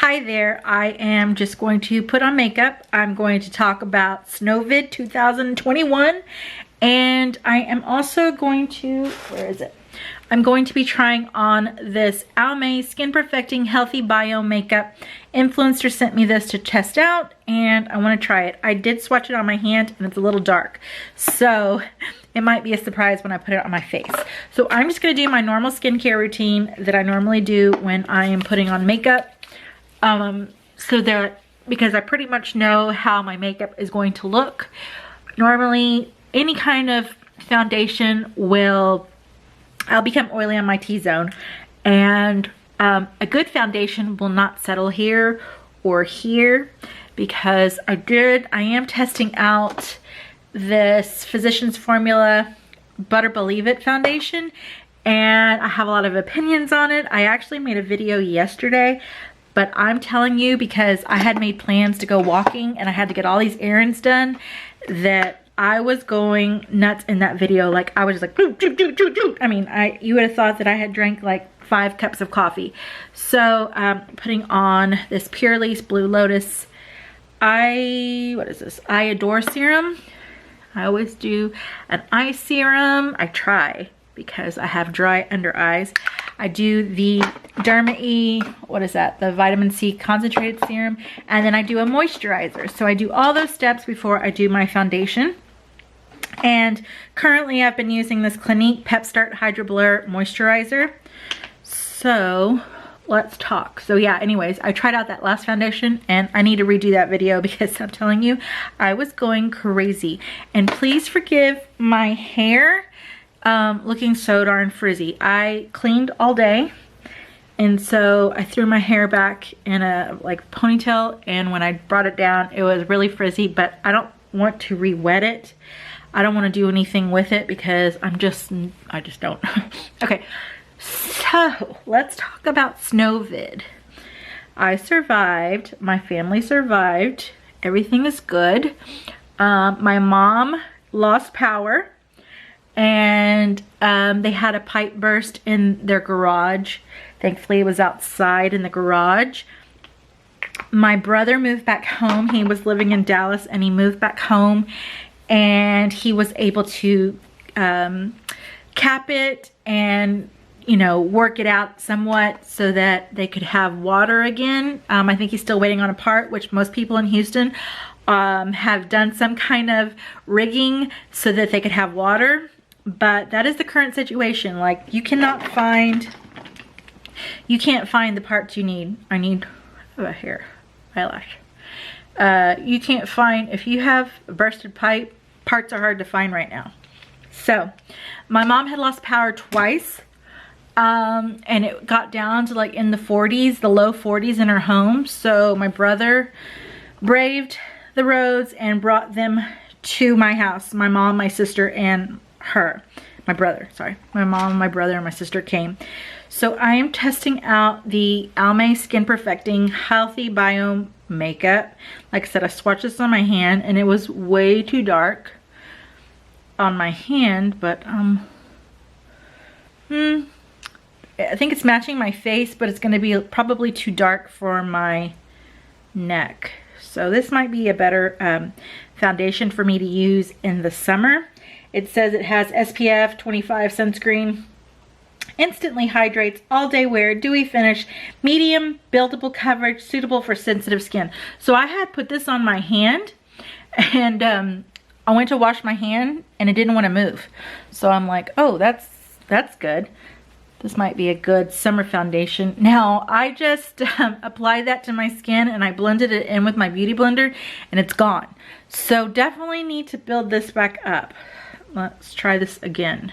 Hi there, I am just going to put on makeup. I'm going to talk about Snovid 2021, and I am also going to, where is it? I'm going to be trying on this Almay Skin Perfecting Healthy Biome Makeup. Influenster sent me this to test out, and I want to try it. I did swatch it on my hand, and it's a little dark, so it might be a surprise when I put it on my face. So I'm just going to do my normal skincare routine that I normally do when I am putting on makeup. Because I pretty much know how my makeup is going to look. Normally, any kind of foundation I'll become oily on my T-zone, and a good foundation will not settle here or here, because I am testing out this Physicians Formula Butter Believe It foundation, and I have a lot of opinions on it. I actually made a video yesterday, but I'm telling you, because I had made plans to go walking and I had to get all these errands done, that I was going nuts in that video. Like, I was just like, doo, doo, doo, doo, doo. I mean, you would have thought that I had drank like 5 cups of coffee. So, putting on this Purely's Blue Lotus what is this? I Adore serum. I always do an eye serum. I try, because I have dry under eyes. I do the Derma-E, what is that? The vitamin C concentrated serum. And then I do a moisturizer. So I do all those steps before I do my foundation. And currently I've been using this Clinique Pep Start Hydro Blur Moisturizer. So let's talk. So yeah, anyways, I tried out that last foundation and I need to redo that video, because I'm telling you, I was going crazy. And please forgive my hair looking so darn frizzy. I cleaned all day, and so I threw my hair back in a ponytail, and when I brought it down it was really frizzy, but I don't want to re-wet it. I don't want to do anything with it because I just don't. Okay, so let's talk about Snovid. I survived, my family survived, everything is good. My mom lost power, and they had a pipe burst in their garage. Thankfully it was outside in the garage. My brother moved back home. He was living in Dallas and he moved back home, and he was able to cap it and, you know, work it out somewhat so that they could have water again. I think he's still waiting on a part, which most people in Houston have done some kind of rigging so that they could have water. But that is the current situation. Like, you can't find the parts you need. I need here, eyelash. You can't find, if you have a bursted pipe, parts are hard to find right now. So my mom had lost power twice, and it got down to like in the 40s, the low 40s in her home. So my brother braved the roads and brought them to my house. My mom, my sister, and my brother, sorry. My mom, my brother, and my sister came. So I am testing out the Almay Skin Perfecting Healthy Biome Makeup. Like I said, I swatched this on my hand and it was way too dark on my hand, but I think it's matching my face, but it's gonna be probably too dark for my neck. So this might be a better foundation for me to use in the summer. It says it has SPF 25 sunscreen, instantly hydrates, all day wear, dewy finish, medium buildable coverage, suitable for sensitive skin. So I had put this on my hand, and I went to wash my hand and it didn't want to move. So I'm like, oh, that's good. This might be a good summer foundation. Now, I just applied that to my skin and I blended it in with my beauty blender and it's gone. So definitely need to build this back up. Let's try this again.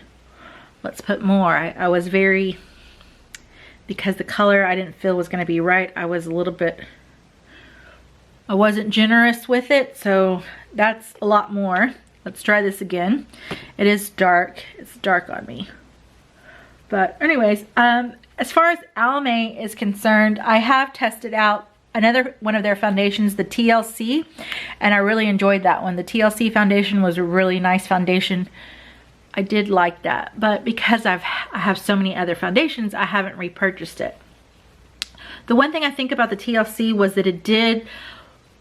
Let's put more. I was very, because the color I didn't feel was going to be right, I wasn't generous with it, so that's a lot more. Let's try this again. It is dark. It's dark on me. But anyways, as far as Almay is concerned, I have tested out another one of their foundations, the TLC, and I really enjoyed that one. The TLC foundation was a really nice foundation. I did like that, but because I have so many other foundations, I haven't repurchased it. The one thing I think about the TLC was that it did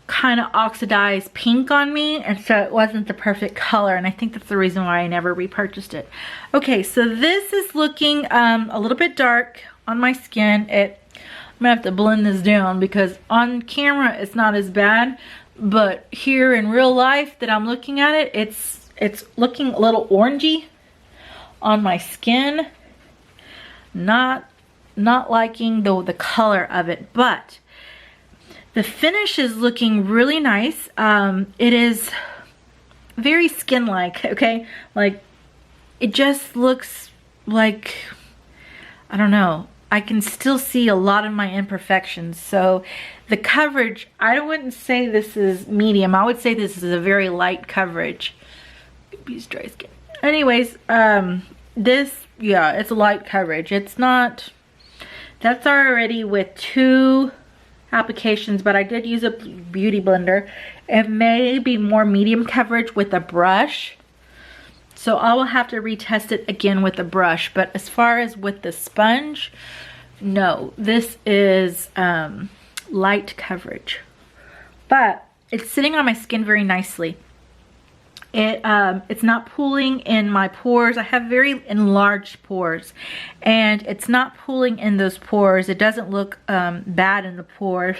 kind of oxidize pink on me, and so it wasn't the perfect color, and I think that's the reason why I never repurchased it. Okay, so this is looking a little bit dark on my skin. I'm gonna have to blend this down because on camera it's not as bad, but here in real life that I'm looking at it, it's looking a little orangey on my skin. Not liking the color of it, but the finish is looking really nice. It is very skin-like, okay? Like, it just looks like, I don't know. I can still see a lot of my imperfections. So the coverage, I wouldn't say this is medium. I would say this is a very light coverage. Use dry skin. Anyways, this, yeah, it's light coverage. It's not, that's already with 2 applications, but I did use a beauty blender. It may be more medium coverage with a brush, so I will have to retest it again with a brush. But as far as with the sponge, no, this is light coverage, but it's sitting on my skin very nicely. It's not pooling in my pores. I have very enlarged pores, and it's not pooling in those pores. It doesn't look bad in the pores.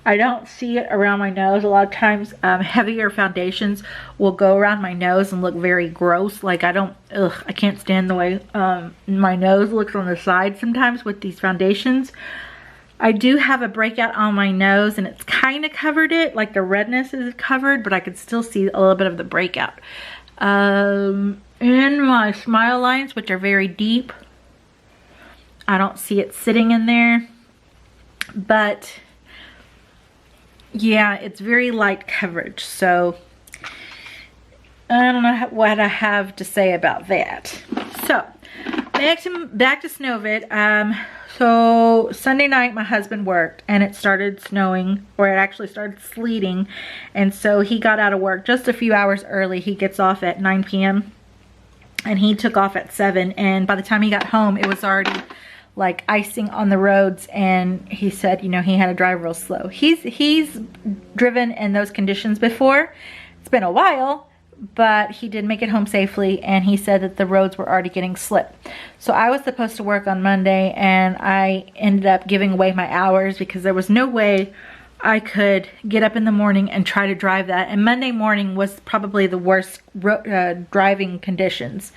I don't see it around my nose. A lot of times heavier foundations will go around my nose and look very gross. Like I can't stand the way my nose looks on the side sometimes with these foundations. I do have a breakout on my nose, and it's kind of covered it, like the redness is covered, but I can still see a little bit of the breakout. In my smile lines, which are very deep, I don't see it sitting in there, but yeah, it's very light coverage. So I don't know what I have to say about that. So back to Snovid. So Sunday night my husband worked, and it started snowing, or it actually started sleeting, and so he got out of work just a few hours early. He gets off at 9 p.m. and he took off at 7, and by the time he got home it was already like icing on the roads, and he said, you know, he had to drive real slow. He's driven in those conditions before. It's been a while, but he did make it home safely, and he said that the roads were already getting slick. So I was supposed to work on Monday, and I ended up giving away my hours because there was no way I could get up in the morning and try to drive that. And Monday morning was probably the worst driving conditions.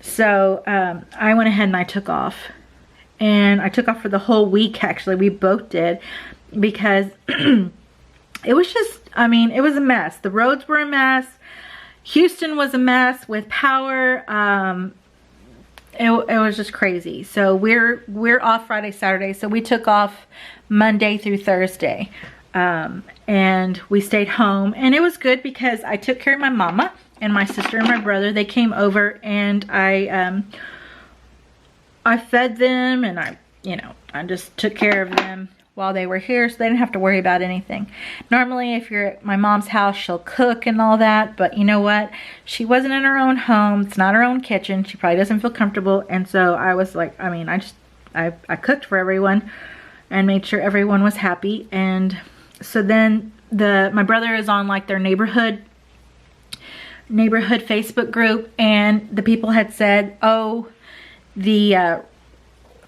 So I went ahead and I took off. And I took off for the whole week, actually. We both did, because it was just, I mean, it was a mess. The roads were a mess. Houston was a mess with power. It was just crazy. So we're off Friday, Saturday. So we took off Monday through Thursday. And we stayed home. And it was good because I took care of my mama and my sister and my brother. They came over, and I fed them, and I just took care of them while they were here, so they didn't have to worry about anything. Normally, if you're at my mom's house, she'll cook and all that, but you know what? She wasn't in her own home. It's not her own kitchen. She probably doesn't feel comfortable, and so I was like, I mean, I cooked for everyone and made sure everyone was happy. And so then my brother is on like their neighborhood Facebook group, and the people had said, oh, the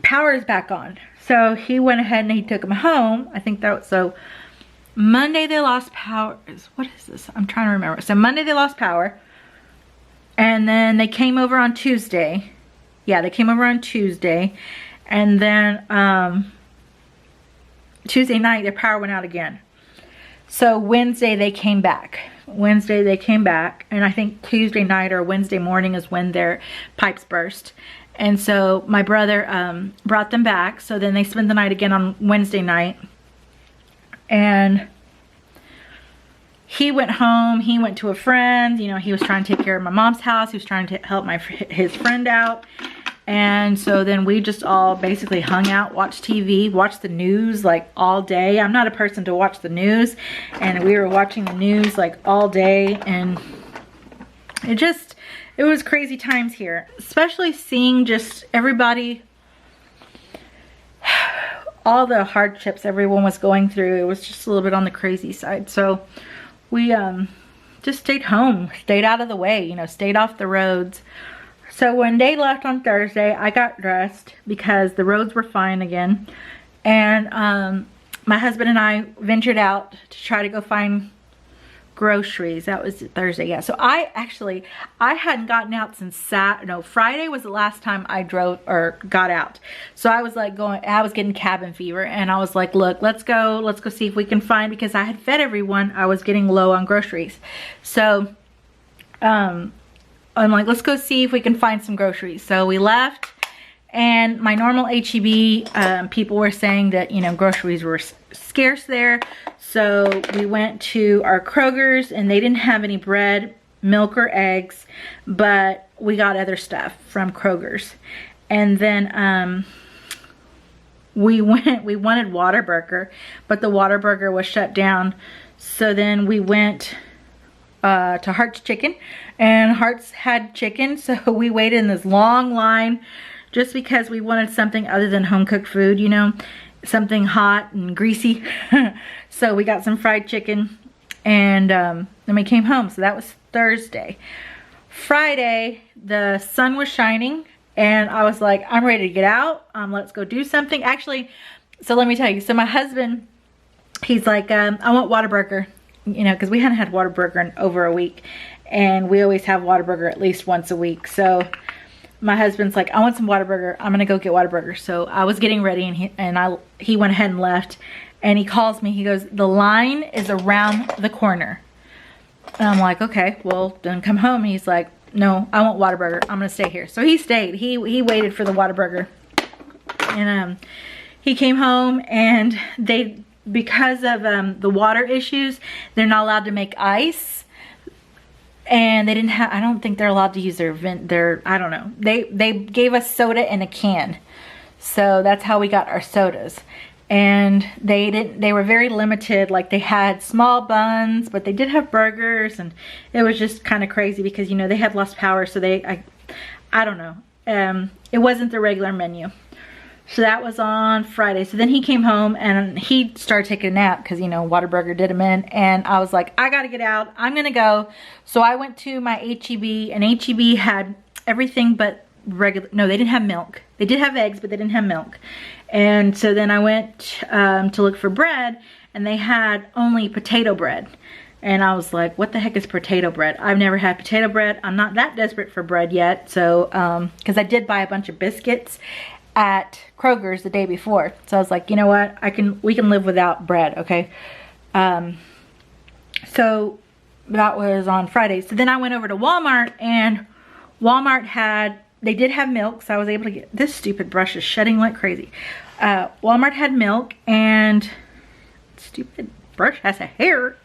power is back on. So he went ahead and he took them home. I think that was, so Monday they lost power. What is this? I'm trying to remember. So Monday they lost power, and then they came over on Tuesday. Yeah, they came over on Tuesday, and then Tuesday night their power went out again. So Wednesday they came back. And I think Tuesday night or Wednesday morning is when their pipes burst. And so my brother brought them back. So then they spent the night again on Wednesday night. And he went home. He went to a friend. You know, he was trying to take care of my mom's house. He was trying to help his friend out. And so then we just all basically hung out, watched TV, watched the news like all day. I'm not a person to watch the news. And we were watching the news like all day. And it was crazy times here, especially seeing just everybody all the hardships everyone was going through, it was just a little bit on the crazy side. So we just stayed home, stayed out of the way, you know, stayed off the roads. So when they left on Thursday, I got dressed because the roads were fine again. And my husband and I ventured out to try to go find groceries. That was Thursday, yeah. So I hadn't gotten out since Friday was the last time I drove or got out. So I was like I was getting cabin fever, and I was like, look, let's go see if we can find, because I had fed everyone, I was getting low on groceries. So I'm like, let's go see if we can find some groceries. So we left, and my normal HEB, people were saying that, you know, groceries were scarce there. So we went to our Kroger's, and they didn't have any bread, milk, or eggs, but we got other stuff from Kroger's. And then we wanted Whataburger, but the Whataburger was shut down. So then we went to Hart's Chicken, and Hart's had chicken, so we waited in this long line just because we wanted something other than home cooked food, you know, something hot and greasy. So we got some fried chicken, and then we came home. So that was Thursday. Friday, the sun was shining, and I was like, I'm ready to get out. Let's go do something. Actually, so let me tell you. So my husband, he's like, I want Whataburger, you know, because we hadn't had Whataburger in over a week, and we always have Whataburger at least once a week. So my husband's like, I want some Whataburger. I'm gonna go get Whataburger. So I was getting ready, and he went ahead and left. And he calls me, he goes, the line is around the corner. And I'm like, okay, well, then come home. He's like, no, I want Whataburger. I'm gonna stay here. So he stayed. He waited for the Whataburger. And he came home, and because of the water issues, they're not allowed to make ice. And they didn't have, I don't think they're allowed to use I don't know. They gave us soda in a can. So that's how we got our sodas. And they were very limited. Like, they had small buns, but they did have burgers, and it was just kind of crazy because, you know, they had lost power. So I don't know. It wasn't the regular menu. So that was on Friday. So then he came home, and he started taking a nap because, you know, Whataburger did him in. And I was like, I gotta get out. I'm gonna go. So I went to my HEB, and HEB had everything but regular. No, they didn't have milk. They did have eggs, but they didn't have milk. And so then I went to look for bread, and they had only potato bread. And I was like, what the heck is potato bread? I've never had potato bread. I'm not that desperate for bread yet. So, because I did buy a bunch of biscuits at Kroger's the day before. So I was like, you know what? We can live without bread, okay? So that was on Friday. So then I went over to Walmart, and Walmart they did have milk, so I was able to get, this stupid brush is shedding like crazy. Walmart had milk, and stupid brush has a hair.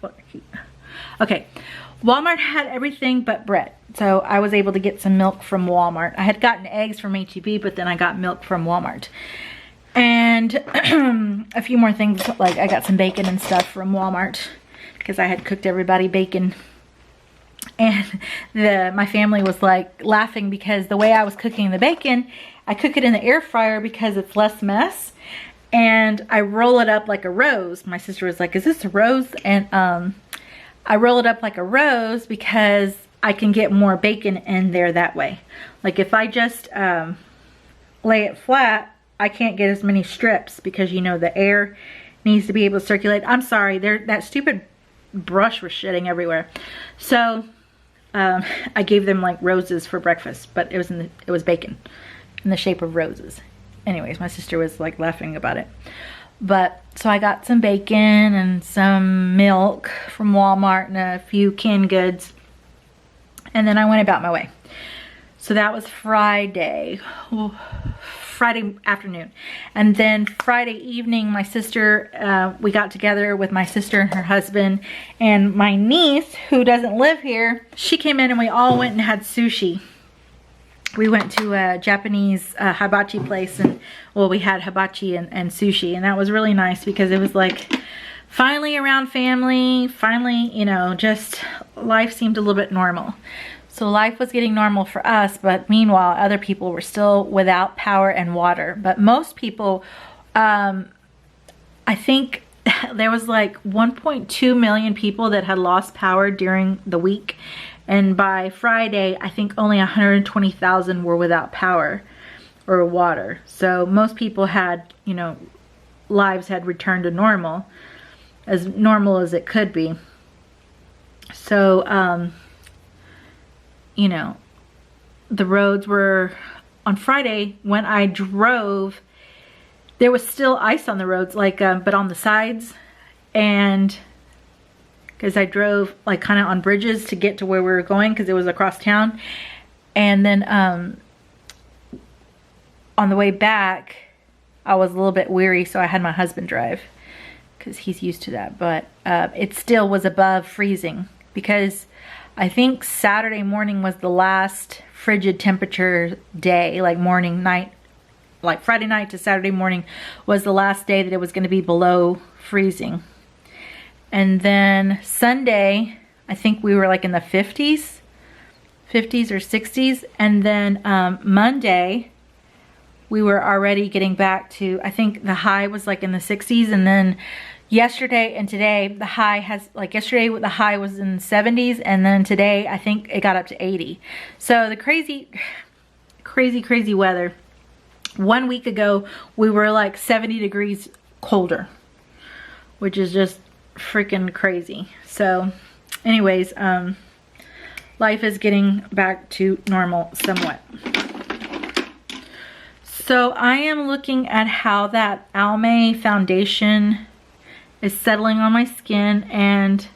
Okay, Walmart had everything but bread. So I was able to get some milk from Walmart. I had gotten eggs from HEB, but then I got milk from Walmart. And a few more things, like I got some bacon and stuff from Walmart because I had cooked everybody bacon. And my family was like laughing because the way I was cooking the bacon, I cook it in the air fryer because it's less mess. And I roll it up like a rose. My sister was like, is this a rose? And I roll it up like a rose because I can get more bacon in there that way. Like if I just lay it flat, I can't get as many strips because, you know, the air needs to be able to circulate. I'm sorry, that stupid brush was shitting everywhere. So I gave them like roses for breakfast, but it was bacon in the shape of roses. Anyways, my sister was like laughing about it. But so I got some bacon and some milk from Walmart and a few canned goods. And then I went about my way. So that was Friday afternoon. And then Friday evening, my sister, we got together with my sister and her husband. And my niece, who doesn't live here, she came in and we all went and had sushi. We went to a Japanese hibachi place, and well, we had hibachi and sushi, and that was really nice because it was like finally around family, finally, you know, just life seemed a little bit normal. So life was getting normal for us, but meanwhile, other people were still without power and water. But most people I think there was like 1.2 million people that had lost power during the week. And by Friday, I think only 120,000 were without power or water. So most people had, you know, lives had returned to normal as it could be. So, you know, the roads were, on Friday when I drove, there was still ice on the roads, like, but on the sides, and because I drove like kind of on bridges to get to where we were going because it was across town. And then on the way back, I was a little bit weary, so I had my husband drive because he's used to that. But it still was above freezing because I think Saturday morning was the last frigid temperature day, like morning, night, like Friday night to Saturday morning was the last day that it was going to be below freezing. And then Sunday, I think we were like in the 50s or 60s. And then Monday, we were already getting back to, I think the high was like in the 60s. And then yesterday and today, the high has, like yesterday, the high was in the 70s. And then today, I think it got up to 80. So the crazy weather. 1 week ago, we were like 70 degrees colder, which is just freaking crazy. So anyways, life is getting back to normal somewhat. So I am looking at how that Almay Foundation is settling on my skin, and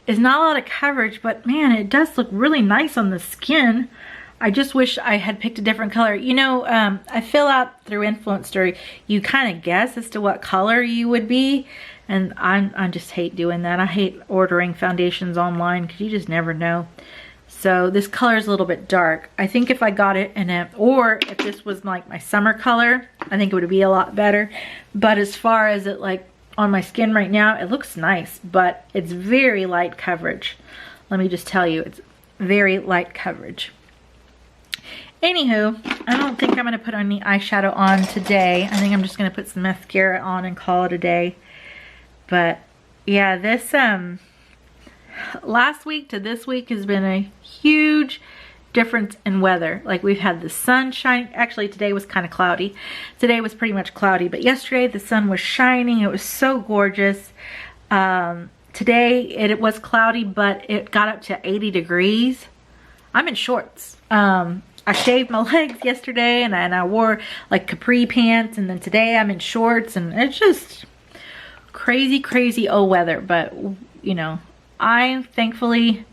it's not a lot of coverage, but man, it does look really nice on the skin. I just wish I had picked a different color. You know, I fill out through Influenster, you kind of guess as to what color you would be. And I just hate doing that. I hate ordering foundations online because you just never know. So this color is a little bit dark. I think if I got it in a, or if this was like my summer color, I think it would be a lot better. But as far as it like on my skin right now, it looks nice, but it's very light coverage. Let me just tell you, it's very light coverage. Anywho, I don't think I'm going to put any eyeshadow on today. I think I'm just going to put some mascara on and call it a day. But yeah, this last week to this week has been a huge difference in weather. Like we've had the sun shine. Actually, today was kind of cloudy. Today was pretty much cloudy, but yesterday the sun was shining. It was so gorgeous. Today it was cloudy, but it got up to 80 degrees. I'm in shorts. I shaved my legs yesterday and I wore like capri pants, and then today I'm in shorts, and it's just crazy old weather. But you know, I thankfully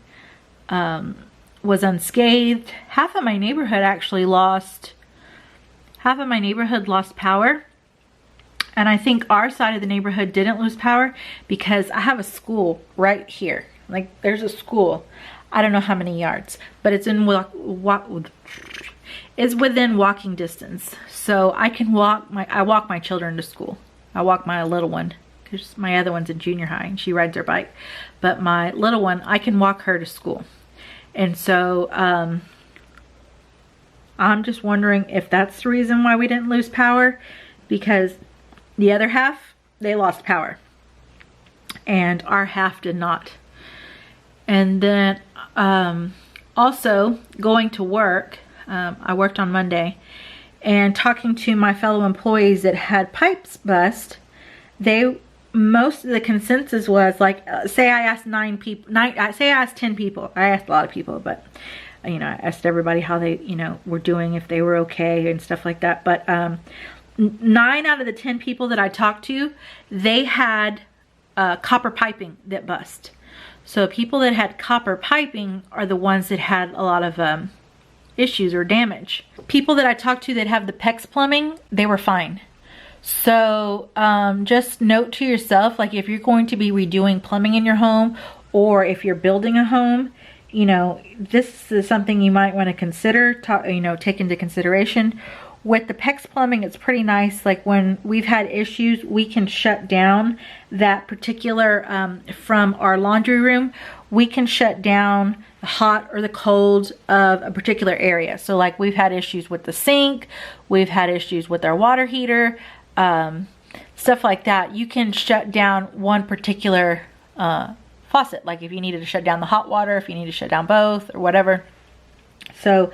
was unscathed. Half of my neighborhood lost power, and I think our side of the neighborhood didn't lose power because I have a school right here. Like there's a school. I don't know how many yards, but it's in it's within walking distance. So I can walk my children to school. I walk my little one because my other one's in junior high and she rides her bike. But my little one, I can walk her to school. And so I'm just wondering if that's the reason why we didn't lose power, because the other half, they lost power and our half did not. And then also going to work, I worked on Monday, and talking to my fellow employees that had pipes bust, most of the consensus was like, say I asked 10 people. I asked a lot of people, but you know, I asked everybody how they, you know, were doing, if they were okay and stuff like that. But 9 out of the 10 people that I talked to, they had copper piping that bust. So people that had copper piping are the ones that had a lot of issues or damage. People that I talked to that have the PEX plumbing, they were fine. So just note to yourself, like if you're going to be redoing plumbing in your home, or if you're building a home, you know, this is something you might want to consider, take into consideration. With the PEX plumbing, it's pretty nice. Like when we've had issues, we can shut down that particular, from our laundry room, we can shut down the hot or the cold of a particular area. So like we've had issues with the sink, we've had issues with our water heater. stuff like that, you can shut down one particular faucet. Like if you needed to shut down the hot water, if you need to shut down both or whatever. So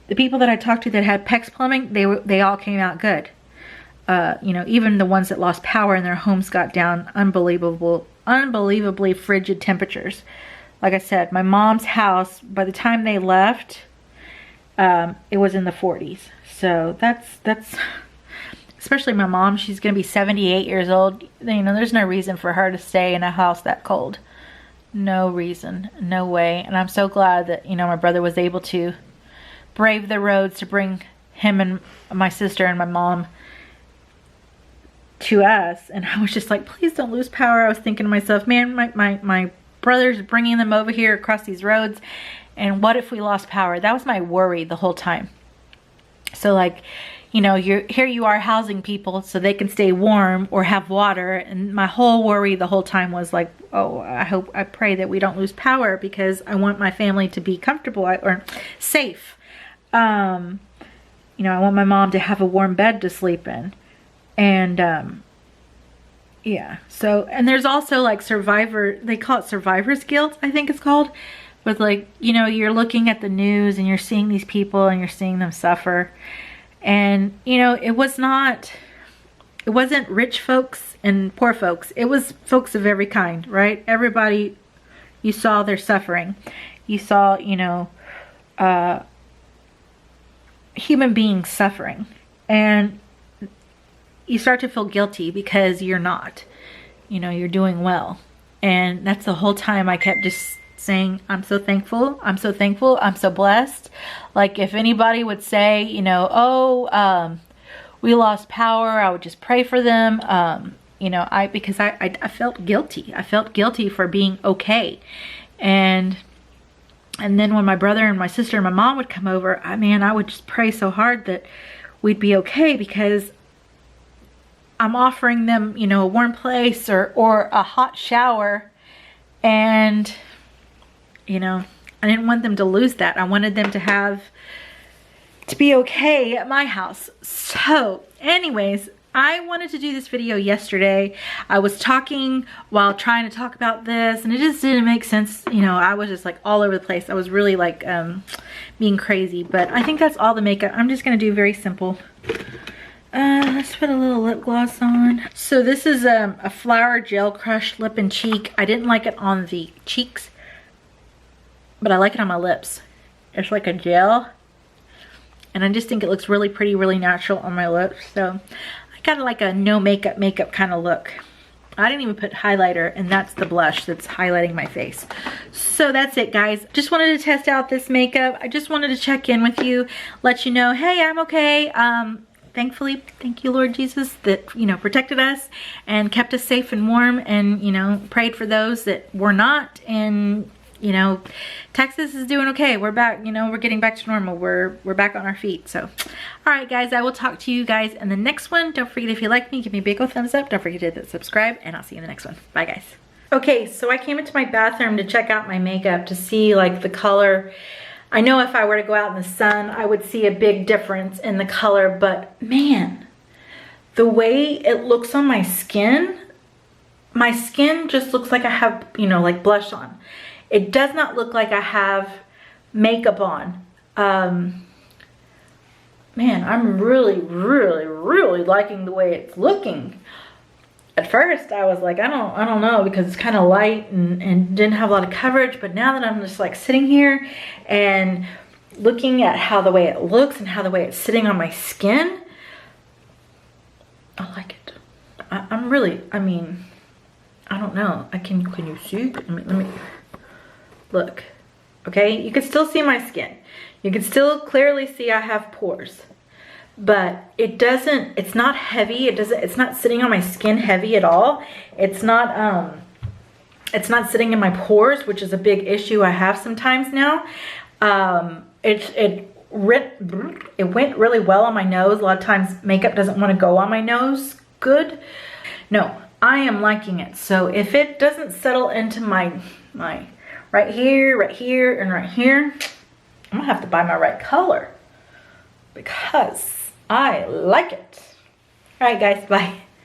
the people that I talked to that had PEX plumbing, they all came out good. You know, even the ones that lost power and their homes got down unbelievably frigid temperatures. Like I said, my mom's house, by the time they left, it was in the 40s. So that's especially my mom. She's gonna be 78 years old. You know, there's no reason for her to stay in a house that cold. No reason, no way. And I'm so glad that, you know, my brother was able to brave the roads to bring him and my sister and my mom to us. And I was just like, please don't lose power. I was thinking to myself, man, my brother's bringing them over here across these roads, and what if we lost power? That was my worry the whole time. So like, you know, here you are housing people so they can stay warm or have water, and my whole worry the whole time was like, oh, I pray that we don't lose power, because I want my family to be comfortable or safe. You know, I want my mom to have a warm bed to sleep in. And yeah, so, and there's also like they call it survivor's guilt, I think it's called. But like, you know, you're looking at the news and you're seeing these people and you're seeing them suffer. And, you know, it wasn't rich folks and poor folks. It was folks of every kind, right? Everybody, you saw their suffering. You saw, you know, human beings suffering. And you start to feel guilty because you're not, you know, you're doing well. And that's the whole time I kept just saying, I'm so thankful, I'm so thankful, I'm so blessed. Like if anybody would say, you know, oh, we lost power, I would just pray for them. You know, because I felt guilty. I felt guilty for being okay. And then when my brother and my sister and my mom would come over, I would just pray so hard that we'd be okay, because I'm offering them, you know, a warm place or a hot shower. And, you know, I didn't want them to lose that. I wanted them to be okay at my house. So anyways, I wanted to do this video yesterday. I was talking while trying to talk about this, and it just didn't make sense. You know, I was just like all over the place. I was really like being crazy, but I think that's all the makeup. I'm just gonna do very simple. Let's put a little lip gloss on. So this is a Flower Gel Crush Lip and Cheek. I didn't like it on the cheeks, but I like it on my lips. It's like a gel, and I just think it looks really pretty, really natural on my lips. So I got like a no makeup kind of look. I didn't even put highlighter, and that's the blush that's highlighting my face. So that's it, guys. Just wanted to test out this makeup. I just wanted to check in with you, let you know, hey, I'm okay. Thankfully, thank you, Lord Jesus, that, you know, protected us and kept us safe and warm, and, you know, prayed for those that were not. And, you know, Texas is doing okay. We're back, you know, we're getting back to normal. We're back on our feet. So, all right, guys, I will talk to you guys in the next one. Don't forget, if you like me, give me a big old thumbs up. Don't forget to hit that subscribe, and I'll see you in the next one. Bye, guys. Okay, so I came into my bathroom to check out my makeup to see like the color. I know if I were to go out in the sun, I would see a big difference in the color, but man, the way it looks on my skin just looks like I have, you know, like blush on. It does not look like I have makeup on. Man, I'm really, really, really liking the way it's looking. At first, I was like, I don't know, because it's kind of light and didn't have a lot of coverage. But now that I'm just like sitting here and looking at how the way it looks and how the way it's sitting on my skin, I like it. I'm really, I mean, I don't know. Can you see? Let me look. Okay, you can still see my skin. You can still clearly see I have pores. But it's not heavy. It's not sitting on my skin heavy at all. It's not sitting in my pores, which is a big issue I have sometimes now. It went really well on my nose. A lot of times makeup doesn't want to go on my nose good. No, I am liking it. So if it doesn't settle into my right here, and right here, I'm gonna have to buy my right color, because I like it. All right, guys, bye.